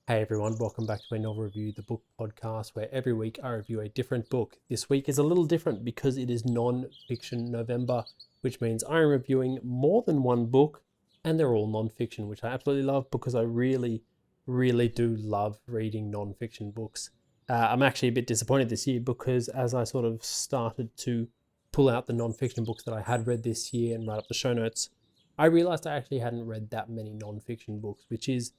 Hey everyone, welcome back to a novel review, the book podcast, where every week I review a different book. This week is a little different because it is non-fiction November, which means I'm reviewing more than one book, and they're all non-fiction, which I absolutely love because I really do love reading non-fiction books. I'm actually a bit disappointed this year because as I sort of started to pull out the non-fiction books that I had read this year and write up the show notes, I realized I actually hadn't read that many non-fiction books, which is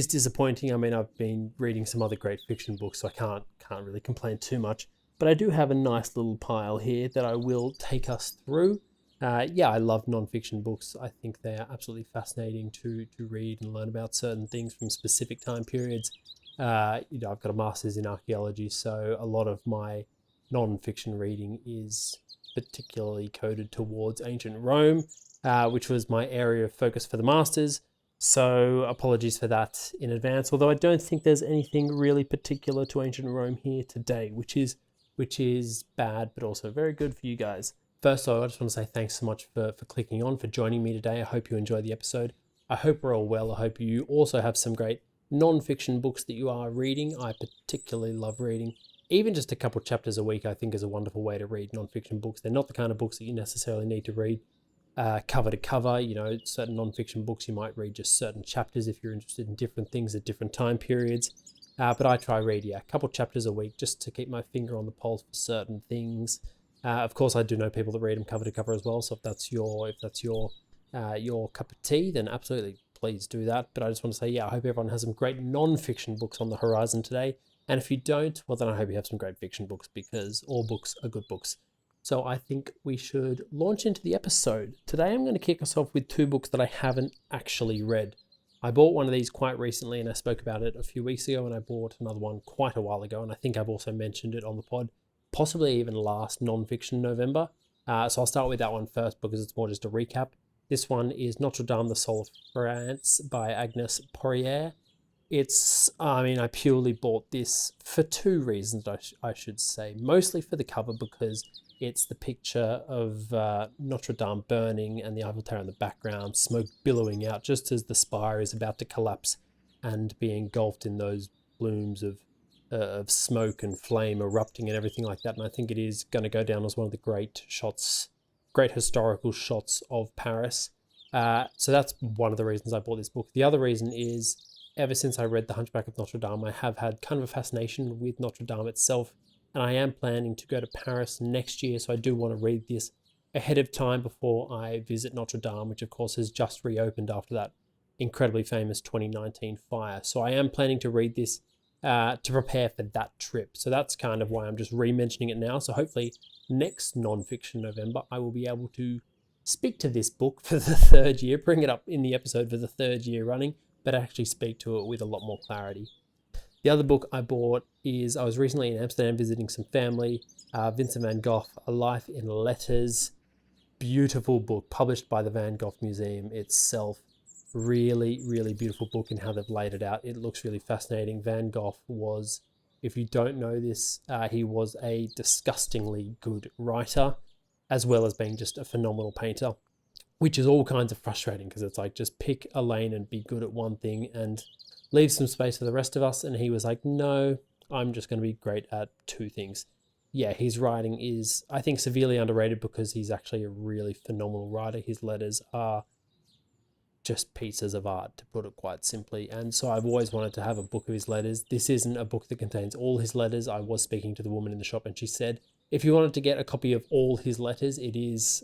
disappointing. I mean, I've been reading some other great fiction books, so I can't really complain too much. But I do have a nice little pile here that I will take us through. I love non-fiction books. I think they are absolutely fascinating to read and learn about certain things from specific time periods. I've got a master's in archaeology, so a lot of my non-fiction reading is particularly coded towards ancient Rome, which was my area of focus for the master's. So apologies for that in advance, although I don't think there's anything really particular to ancient Rome here today, which is bad, but also very good for you guys. First of all, I just want to say thanks so much for clicking on, for joining me today. I hope you enjoyed the episode. I hope we're all well. I hope you also have some great non-fiction books that you are reading. I particularly love reading. Even just a couple chapters a week, I think, is a wonderful way to read non-fiction books. They're not the kind of books that you necessarily need to read cover to cover. Certain non-fiction books you might read just certain chapters if you're interested in different things at different time periods. But I try read a couple chapters a week just to keep my finger on the pulse for certain things. Of course, I do know people that read them cover to cover as well. So if that's your cup of tea, then absolutely please do that. But I just want to say, I hope everyone has some great non-fiction books on the horizon today. And if you don't, well, then I hope you have some great fiction books, because all books are good books. So I think we should launch into the episode. Today I'm going to kick us off with two books that I haven't actually read. I bought one of these quite recently and I spoke about it a few weeks ago, and I bought another one quite a while ago, and I think I've also mentioned it on the pod, possibly even last non-fiction November. So I'll start with that one first because it's more just a recap. This one is Notre, the Soul of France by Agnes Poirier. I purely bought this for two reasons, I should say. Mostly for the cover, because it's the picture of Notre Dame burning and the Eiffel Tower in the background, smoke billowing out just as the spire is about to collapse and be engulfed in those plumes of smoke and flame erupting and everything like that. And I think it is going to go down as one of the great historical shots of Paris. So that's one of the reasons I bought this book. The other reason is, ever since I read The Hunchback of Notre Dame, I have had kind of a fascination with Notre Dame itself. And I am planning to go to Paris next year, so I do want to read this ahead of time before I visit Notre Dame, which of course has just reopened after that incredibly famous 2019 fire. So I am planning to read this to prepare for that trip. So that's kind of why I'm just re-mentioning it now. So hopefully next non-fiction November, I will be able to speak to this book for the third year, bring it up in the episode for the third year running, but actually speak to it with a lot more clarity. The other book I bought is, I was recently in Amsterdam visiting some family, Vincent van Gogh, A Life in Letters. Beautiful book, published by the Van Gogh Museum itself. Really beautiful book in how they've laid it out. It looks really fascinating. Van Gogh was, if you don't know this, he was a disgustingly good writer, as well as being just a phenomenal painter, which is all kinds of frustrating because it's like, just pick a lane and be good at one thing and leave some space for the rest of us. And he was like, no, I'm just going to be great at two things. Yeah, his writing is, I think, severely underrated because he's actually a really phenomenal writer. His letters are just pieces of art, to put it quite simply. And so I've always wanted to have a book of his letters. This isn't a book that contains all his letters. I was speaking to the woman in the shop and she said, if you wanted to get a copy of all his letters, it is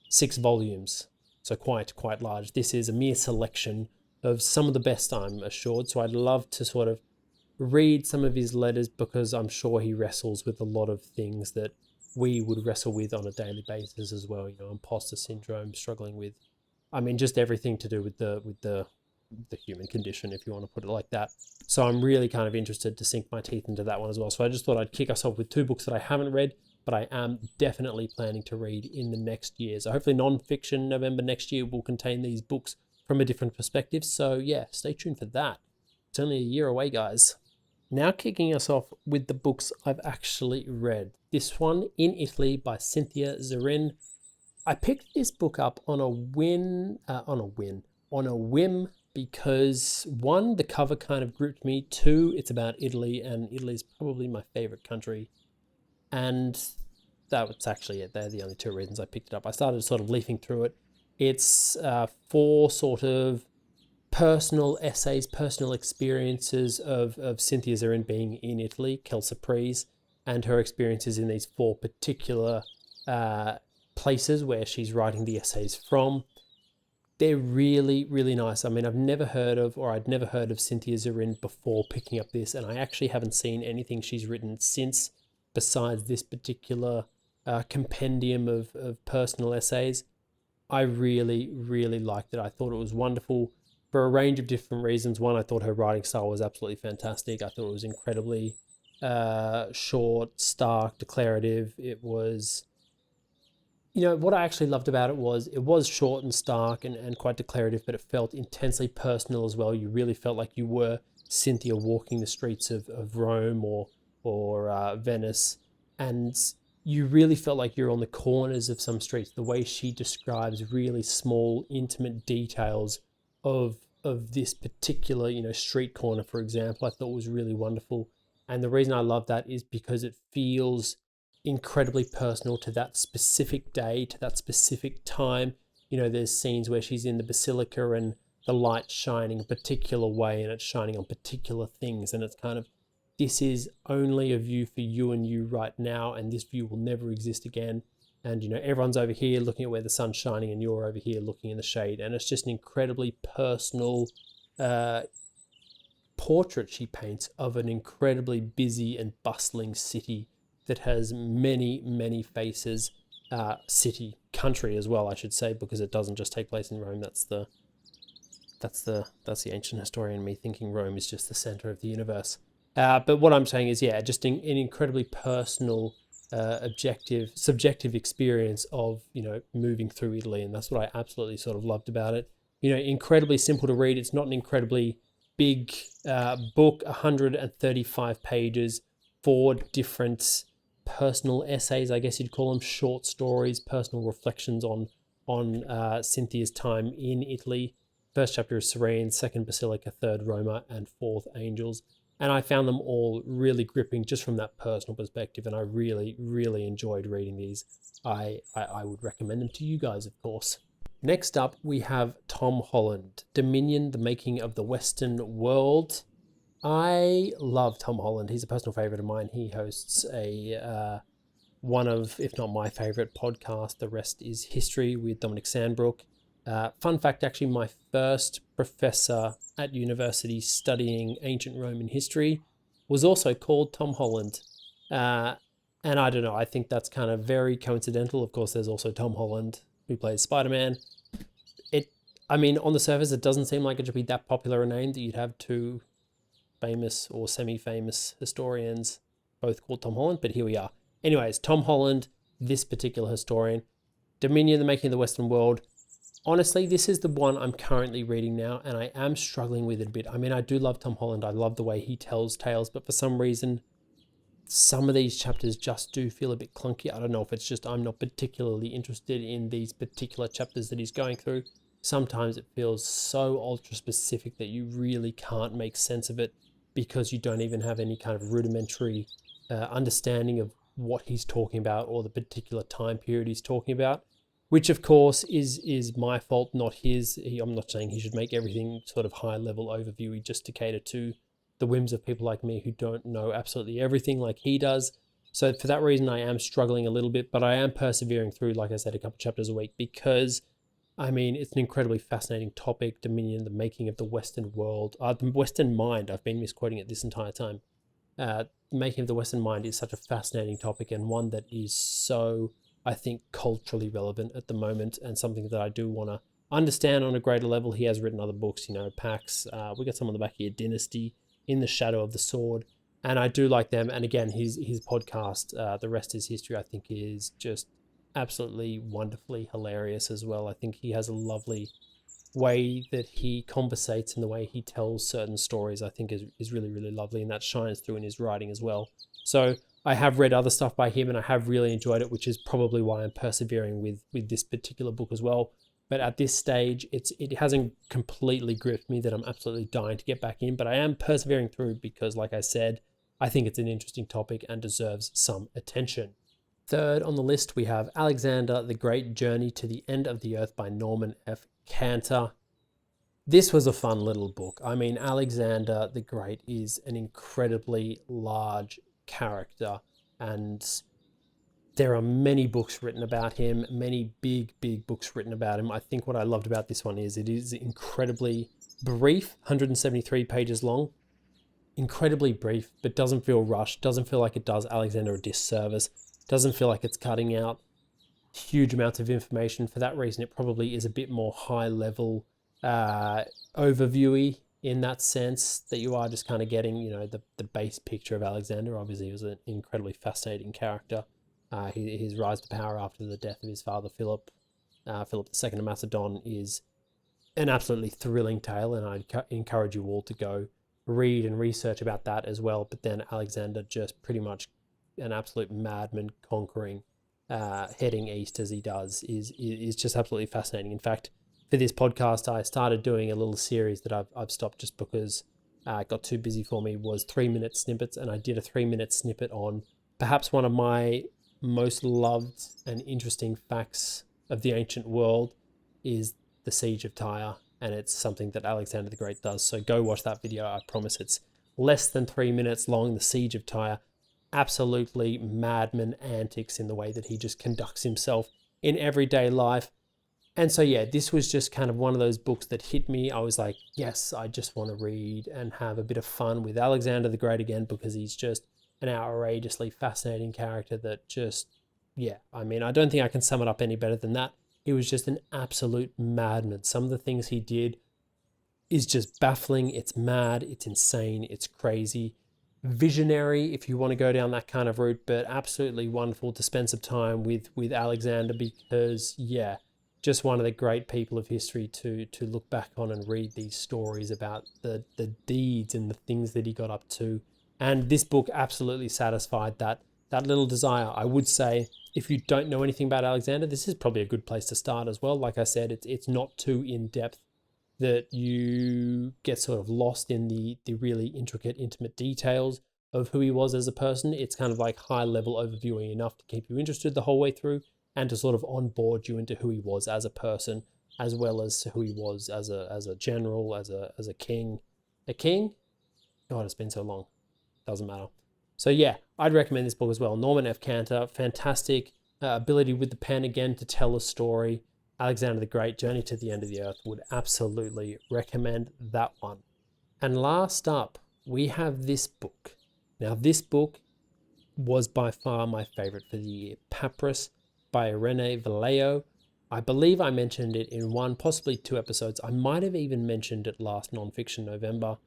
6 volumes. So quite large. This is a mere selection of some of the best, I'm assured. So I'd love to sort of read some of his letters, because I'm sure he wrestles with a lot of things that we would wrestle with on a daily basis as well. Imposter syndrome, struggling with, just everything to do with the human condition, if you want to put it like that. So I'm really kind of interested to sink my teeth into that one as well. So I just thought I'd kick us off with two books that I haven't read, but I am definitely planning to read in the next year. So hopefully non-fiction November next year will contain these books from a different perspective. So yeah, stay tuned for that. It's only a year away, guys. Now kicking us off with the books I've actually read. This one, In Italy by Cynthia, Zarin. I picked this book up on a whim because one, the cover kind of gripped me. Two, it's about Italy, and Italy is probably my favorite country. And that was actually it. They're the only two reasons I picked it up. I started sort of leafing through it. It's 4 sort of personal essays, personal experiences of Cynthia Zarin being in Italy, Kelsapries, and her experiences in these 4 particular places where she's writing the essays from. They're really, really nice. I mean, I'd never heard of Cynthia Zarin before picking up this, and I actually haven't seen anything she's written since besides this particular compendium of personal essays. I really, really liked it. I thought it was wonderful for a range of different reasons. One, I thought her writing style was absolutely fantastic. I thought it was incredibly short, stark, declarative. It was, what I actually loved about it was short and stark and quite declarative, but it felt intensely personal as well. You really felt like you were Cynthia walking the streets of Rome or Venice, and you really felt like you're on the corners of some streets. The way she describes really small, intimate details of this particular, street corner, for example, I thought was really wonderful. And the reason I love that is because it feels incredibly personal to that specific day, to that specific time. There's scenes where she's in the basilica and the light's shining a particular way and it's shining on particular things, and it's kind of, this is only a view for you and you right now, and this view will never exist again. And everyone's over here looking at where the sun's shining and you're over here looking in the shade, and it's just an incredibly personal portrait she paints of an incredibly busy and bustling city that has many, many faces. Country as well, I should say, because it doesn't just take place in Rome. That's the ancient historian in me thinking Rome is just the center of the universe. But what I'm saying is, just an incredibly personal, subjective experience of, moving through Italy. And that's what I absolutely sort of loved about it. Incredibly simple to read. It's not an incredibly big book, 135 pages, 4 different personal essays, I guess you'd call them, short stories, personal reflections on Cynthia's time in Italy. First chapter is Serene, second Basilica, third Roma, and fourth Angels. And I found them all really gripping just from that personal perspective, and I really, really enjoyed reading these. I would recommend them to you guys, of course. Next up, we have Tom Holland, Dominion, The Making of the Western World. I love Tom Holland. He's a personal favorite of mine. He hosts one of, if not my favorite podcast, The Rest is History, with Dominic Sandbrook. Fun fact, actually, my first professor at university studying ancient Roman history was also called Tom Holland. And I don't know, I think that's kind of very coincidental. Of course, there's also Tom Holland, who plays Spider-Man. On the surface, it doesn't seem like it should be that popular a name that you'd have 2 famous or semi-famous historians both called Tom Holland, but here we are. Anyways, Tom Holland, this particular historian, Dominion, The Making of the Western World. Honestly, this is the one I'm currently reading now, and I am struggling with it a bit. I do love Tom Holland. I love the way he tells tales, but for some reason, some of these chapters just do feel a bit clunky. I don't know if it's just I'm not particularly interested in these particular chapters that he's going through. Sometimes it feels so ultra specific that you really can't make sense of it because you don't even have any kind of rudimentary understanding of what he's talking about or the particular time period he's talking about, which of course is my fault, not his. I'm not saying he should make everything sort of high level overview just to cater to the whims of people like me who don't know absolutely everything like he does. So for that reason, I am struggling a little bit, but I am persevering through, like I said, a couple chapters a week because it's an incredibly fascinating topic. Dominion, The Making of the Western World, the Western Mind. I've been misquoting it this entire time. Making of the Western Mind is such a fascinating topic, and one that is so, I think, culturally relevant at the moment, and something that I do want to understand on a greater level. He has written other books, Pax. We got some on the back here, Dynasty, In the Shadow of the Sword, and I do like them. And again, his podcast, The Rest is History, I think is just absolutely wonderfully hilarious as well. I think he has a lovely way that he conversates and the way he tells certain stories, I think is really, really lovely, and that shines through in his writing as well. So I have read other stuff by him and I have really enjoyed it, which is probably why I'm persevering with this particular book as well. But at this stage, it hasn't completely gripped me that I'm absolutely dying to get back in, but I am persevering through because, like I said, I think it's an interesting topic and deserves some attention. Third on the list, we have Alexander the Great Journey to the End of the Earth by Norman F. Cantor. This was a fun little book. I mean, Alexander the Great is an incredibly large character, and there are many books written about him, many big books written about him. I think what I loved about this one is it is incredibly brief, 173 pages long, incredibly brief, but doesn't feel rushed, doesn't feel like it does Alexander a disservice, doesn't feel like it's cutting out huge amounts of information. For that reason, it probably is a bit more high level, overviewy in that sense, that you are just kind of getting, the base picture of Alexander. Obviously, he was an incredibly fascinating character. His rise to power after the death of his father, Philip II of Macedon, is an absolutely thrilling tale, and I'd encourage you all to go read and research about that as well. But then Alexander, just pretty much an absolute madman, conquering, heading east as he does, is just absolutely fascinating. In fact, for this podcast, I started doing a little series that I've stopped just because it got too busy for me, was 3-minute snippets, and I did a 3-minute snippet on perhaps one of my most loved and interesting facts of the ancient world is the Siege of Tyre, and it's something that Alexander the Great does. So go watch that video. I promise it's less than 3 minutes long. The Siege of Tyre, absolutely madman antics in the way that he just conducts himself in everyday life. And so, yeah, this was just kind of one of those books that hit me. I was like, yes, I just want to read and have a bit of fun with Alexander the Great again, because he's just an outrageously fascinating character that just, I mean, I don't think I can sum it up any better than that. He was just an absolute madman. Some of the things he did is just baffling. It's mad, it's insane, it's crazy. Visionary, if you want to go down that kind of route, but absolutely wonderful to spend some time with Alexander, because, just one of the great people of history to look back on and read these stories about the deeds and the things that he got up to. And this book absolutely satisfied that little desire. I would say, if you don't know anything about Alexander, this is probably a good place to start as well. Like I said, it's not too in-depth that you get sort of lost in the really intricate, intimate details of who he was as a person. It's kind of like high-level overviewing enough to keep you interested the whole way through, and to sort of onboard you into who he was as a person, as well as who he was as a general, as a king. A king? God, it's been so long. Doesn't matter. So I'd recommend this book as well. Norman F. Cantor, fantastic ability with the pen again to tell a story. Alexander the Great, Journey to the End of the Earth, would absolutely recommend that one. And last up, we have this book. Now, this book was by far my favorite for the year. Papyrus by Irene Vallejo. I believe I mentioned it in one, possibly 2 episodes. I might have even mentioned it last Nonfiction November.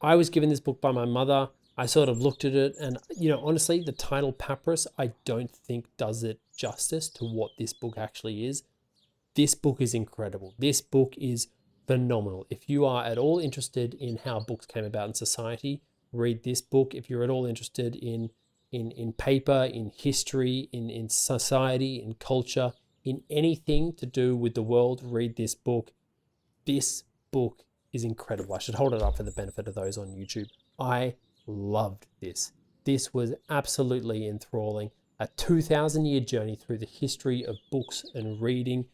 I was given this book by my mother. I sort of looked at it, and, honestly, the title Papyrus, I don't think does it justice to what this book actually is. This book is incredible. This book is phenomenal. If you are at all interested in how books came about in society, read this book. If you're at all interested in paper, in history, in society, in culture, in anything to do with the world, read this book. This book is incredible. I should hold it up for the benefit of those on YouTube. I loved this. This was absolutely enthralling. A 2,000-year journey through the history of books and reading.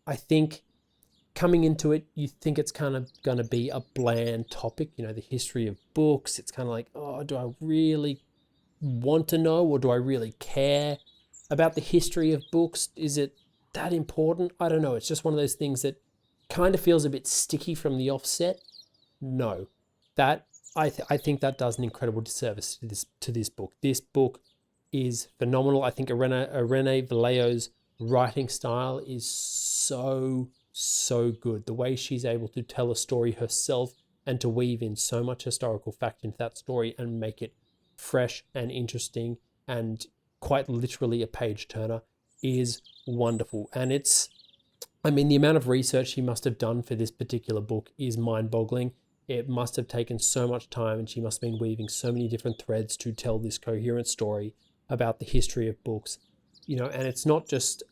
I think coming into it, you think it's kind of going to be a bland topic, the history of books. It's kind of like, oh, do I really want to know, or do I really care about the history of books? Is it that important? I don't know. It's just one of those things that kind of feels a bit sticky from the offset. No, that I think that does an incredible disservice to this book. This book is phenomenal. I think Irene Vallejo's writing style is so good. The way she's able to tell a story herself and to weave in so much historical fact into that story and make it fresh and interesting and quite literally a page turner is wonderful. And the amount of research she must have done for this particular book is mind-boggling. It must have taken so much time, and she must have been weaving so many different threads to tell this coherent story about the history of books. And it's not just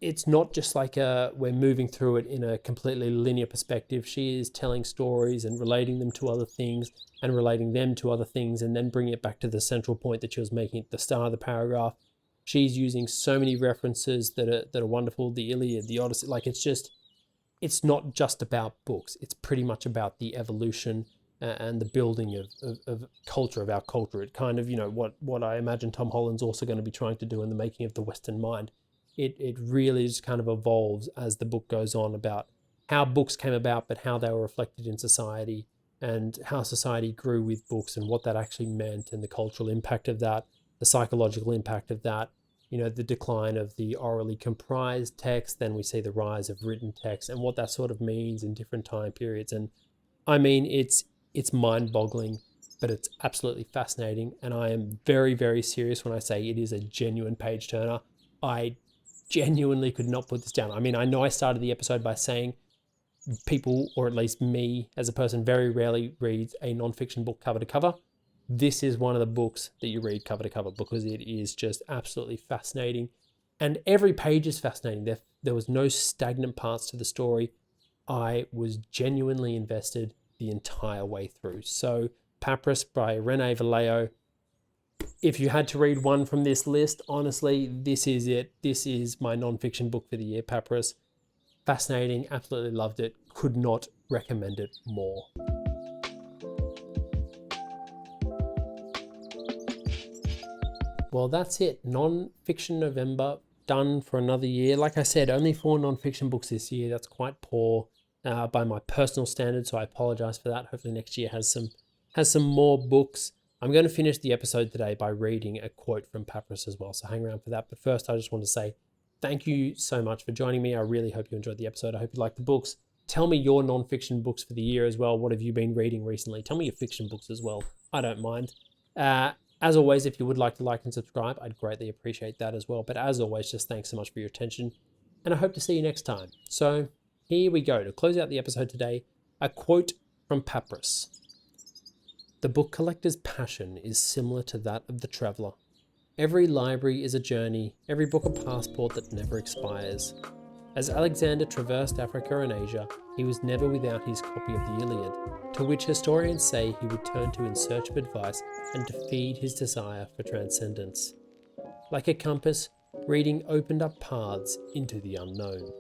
it's not just like we're moving through it in a completely linear perspective. She is telling stories and relating them to other things and relating them to other things, and then bringing it back to the central point that she was making at the start of the paragraph. She's using so many references that are wonderful. The Iliad, the Odyssey, like it's not just about books. It's pretty much about the evolution and the building of culture, of our culture. It kind of, what I imagine Tom Holland's also going to be trying to do in the making of The Western Mind. It really just kind of evolves as the book goes on, about how books came about, but how they were reflected in society, and how society grew with books, and what that actually meant, and the cultural impact of that, the psychological impact of that, the decline of the orally comprised text. Then we see the rise of written text and what that sort of means in different time periods. And I mean, it's mind-boggling, but it's absolutely fascinating. And I am very, very serious when I say it is a genuine page turner. I genuinely could not put this down. I mean, I know I started the episode by saying people, or at least me as a person, very rarely reads a nonfiction book cover to cover. This is one of the books that you read cover to cover, because it is just absolutely fascinating. And every page is fascinating. There was no stagnant parts to the story. I was genuinely invested the entire way through. So Papyrus by Irene Vallejo. If you had to read one from this list, honestly, this is it. This is my nonfiction book for the year, Papyrus. Fascinating, absolutely loved it. Could not recommend it more. Well, that's it. Nonfiction November done for another year. Like I said, only 4 nonfiction books this year. That's quite poor by my personal standards, so I apologize for that. Hopefully next year has some more books. I'm going to finish the episode today by reading a quote from Papyrus as well, so hang around for that. But first, I just want to say thank you so much for joining me. I really hope you enjoyed the episode. I hope you liked the books. Tell me your nonfiction books for the year as well. What have you been reading recently? Tell me your fiction books as well. I don't mind. As always, if you would like to like and subscribe, I'd greatly appreciate that as well. But as always, just thanks so much for your attention, and I hope to see you next time. So here we go. To close out the episode today, a quote from Papyrus. The book collector's passion is similar to that of the traveller. Every library is a journey, every book a passport that never expires. As Alexander traversed Africa and Asia, he was never without his copy of the Iliad, to which historians say he would turn to in search of advice and to feed his desire for transcendence. Like a compass, reading opened up paths into the unknown.